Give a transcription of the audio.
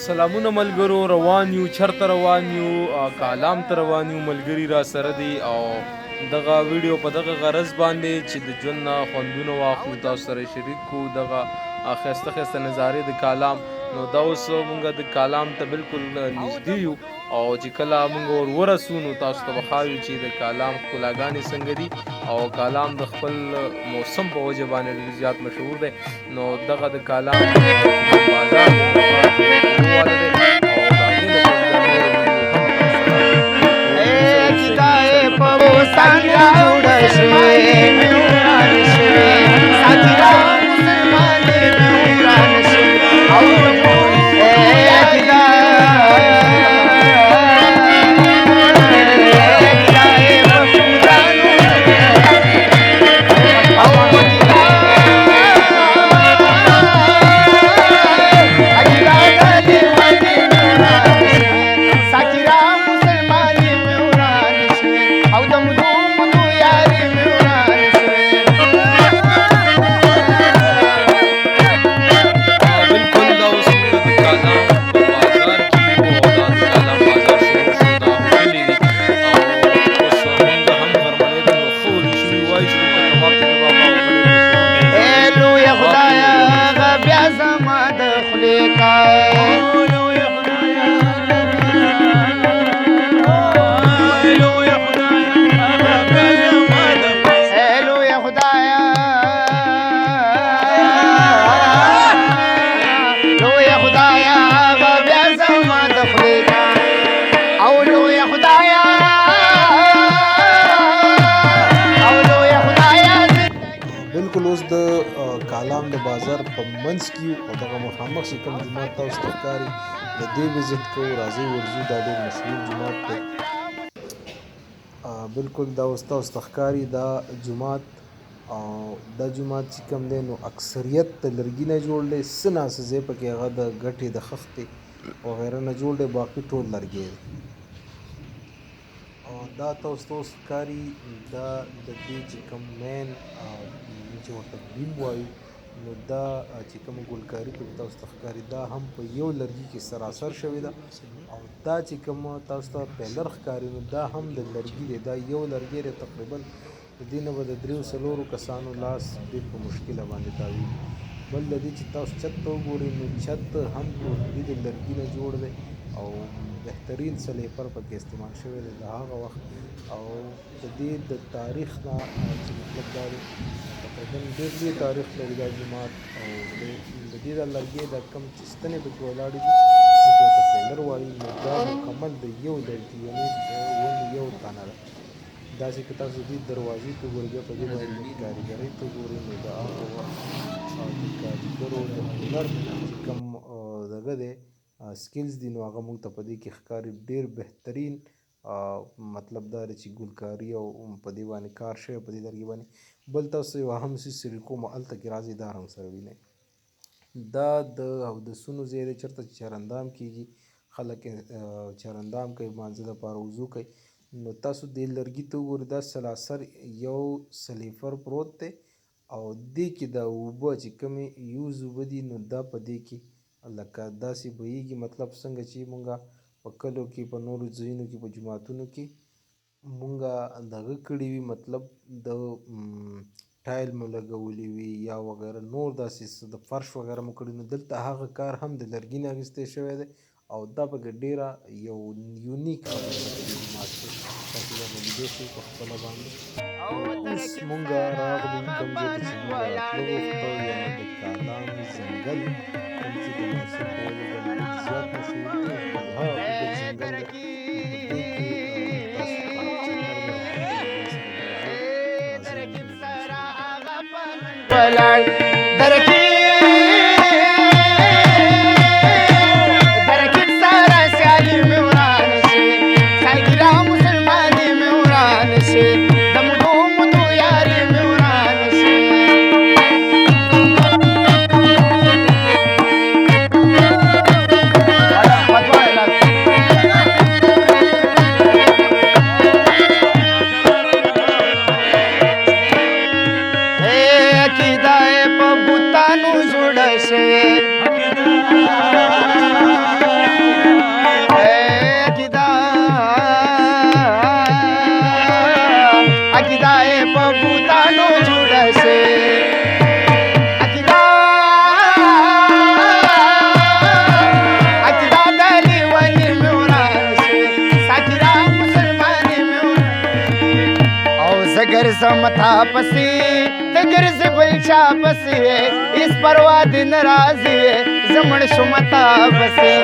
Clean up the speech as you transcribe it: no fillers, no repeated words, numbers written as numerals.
سلامونه ملګرو، روان یو چرته روان یو کالام ته روان یو ملګري را سره دی او دغه ویډیو په دغه غرض باندې چې د ژوند نه خوندونه واخلو، تاسو سره شریک کړو دغه ښایسته ښایسته نظارې د کالام. نو دا اوس مونږ د کالام ته بالکل نږدې یو او چې کله مونږ ورسو نو تاسو ته به ښایو چې د کالام ښکلاګانې څنګه دي او کالام د خپل موسم په وجه باندې ډېر زیات مشهور دی. نو دغه د کالام بازار اوس د کالام د بازار په منځ کې او دغه مخامخ چې کوم جومات تاسو ته ښکاري د دې وزټ کوو، راځئ ورځو. دا ډېر مشهور جومات دی. بالکل دا اوس تاسو ته ښکاري دا جومات او دا جومات چې کوم دی نو اکثریت د لرګي نه جوړ دی، څه ناڅه ځای پکې هغه د ګټې د خښتې وغیره نه جوړ دی، باقي ټول لرګی دی. دا تاسو ته اوس ښکاري دا د دې چې کوم مین چې ورته بیم وایو نو دا چې کومه ګلکاري پکې تاسو ته ښکاري دا هم په یو لرګي کې سراسر شوې ده او دا چې کومه تاسو ته پیلر ښکاري نو دا هم د لرګي دی. دا یو لرګی دی، تقریبا د دې نه به د 3-4 کسانو لاس ډېر په مشکله باندې تاویږي. بل د دې چې تاسو چت ته وګورئ نو چت هم ټوټلي د لرګي نه جوړ دی او بهترین سلیپر پکې استعمال شوی دی د هغه وخت. او د دې د تاریخ نه چې مطلب دا دی تقریبا ډېر لوی تاریخ لري دا جومات او د دې د لرګي د کوم چې ستنې پکې ولاړې دي چې ورته پیلر وایي نو دا مکمل د یو لرګي یعنې د ونې یو تنه ده. داسې که تاسو دې دروازې ته ګورئ بیا په دې باندې کاریګرۍ ته ګورئ نو د هغه وخت د کاریګرو د هنر چې کوم دغه دی سکلز دي نو هغه موږ ته په دې کې ښکاري. ډېر بهترین مطلب دا دی چې ګلکاري او په دې باندې کار شوی په دې لرګي باندې. بل تاسو یو اهم څیز چې کوم هلته کې راځئ دا هم سره وینئ. دا د اودسونو ځای دی چېرته چې چارندام کېږي، خلک چارندام کوي، لمانځه دپاره وضو کوي. نو تاسو دې لرګي ته وګورئ دا سراسر یو سلیفر پروت دی او دې کې دا اوبه چې کومې یوز اوبه دي نو دا په دې کې لکه داسې بهیږي. مطلب څنګه چې مونږ په کلو کې په نورو ځایونو کې په جوماتونو کې مونږ دغه کړي وي، مطلب د ټایل مو لګولي وي یا وغیره نور داسې د فرش وغیره مو کړي نو دلته هغه کار هم د لرګي نه اخیستی شوی دی او دا پکې ډېره یو یونیک خبره ده په دې جومات کې. تاسو دا به لیدی شئ په خپله باندې. اوس مونږ راغلو کوم ځای ته چې مونږ راتلو وخته یعنې د کالام ځنګل کوم چې د موسم په وجه باندې ډېر زیات مشهور دی. هغه اوږد ځنګل دی. په دې کې تاسو ته समता पसी तगर से बलशा पसी इस परवा दिन राजी है जमन सुमता बसे